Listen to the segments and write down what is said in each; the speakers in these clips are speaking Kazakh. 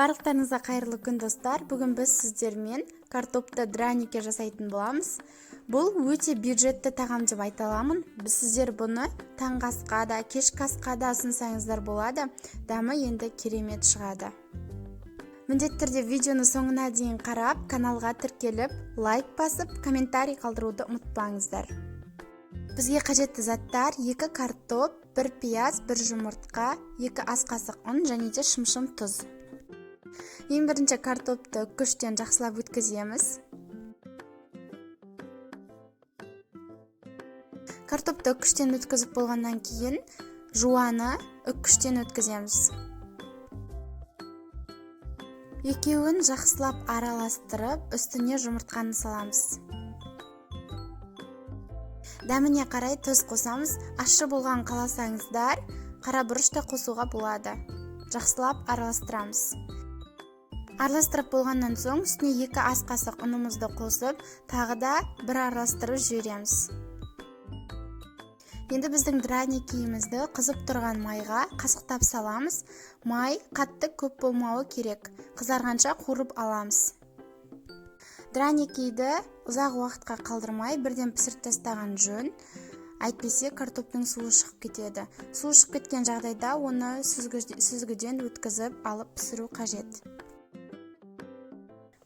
Барлықтарыңызға қайырлы күн достар. Бүгін біз сіздермен картопты дранике жасайтын боламыз. Бұл өте бюджетті тағам деп айта аламын. Сіздер бұны таңғы асқа да, кешкі асқа да ұсынсаңыздар болады. Дәмі енді керемет шығады. Міндетті түрде видеоны соңына дейін қарап, каналға тіркеліп, лайк басып, комментарий қалдыруды ұмытпаңыздар. Бізге қажетті заттар: 2 картоп, 1 пияз, 1 жұмыртқа, 2 ас қасық ұн және де шым-шым тұз. Ең бірінші картопты үккіштен жақсылап өткіземіз. Картопты үккіштен өткізіп болғаннан кейін жуаны үккіштен өткіземіз. Екеуін жақсылап араластырып, үстіне жұмыртқаны саламыз. Дәміне қарай тұз қосамыз. Ащы болған қаласаңыздар, қара бұрыш та қосуға болады. Жақсылап араластырамыз. Араластырып болғаннан соң үстіне 2 ас қасық ұнымызды қосып, тағы да бір араластырып жібереміз. Енді біздің драникиімізді қызып тұрған майға қасықтап саламыз. Май қатты көп болмауы керек. Қызарғанша қуырып аламыз. Драникиді ұзақ уақытқа қалдырмай бірден пісіріп тастаған жөн. Әйтпесе картоптың суы шығып кетеді. Суы шығып кеткен жағдайда оны сүзгіден өткізіп алып пісіру қажет.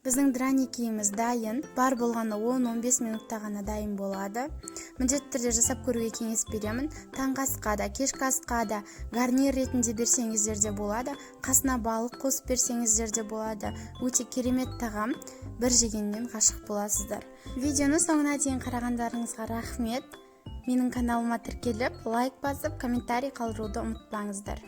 Біздің драникиіміз дайын. Бар болғаны 10-15 минутта ғана дайын болады. Міндетті түрде жасап көруге кеңес беремін. Таңғы асқа да, кешкі асқа да, гарнир ретінде берсеңіздер де болады. Қасына балық қосып берсеңіздер де болады. Өте керемет тағам. Бір жегеннен ғашық боласыздар. Видеоны соңына дейін қарағандарыңызға рахмет. Менің каналыма тіркеліп, лайк басып, комментарий қалдыруды ұмытпаңыздар.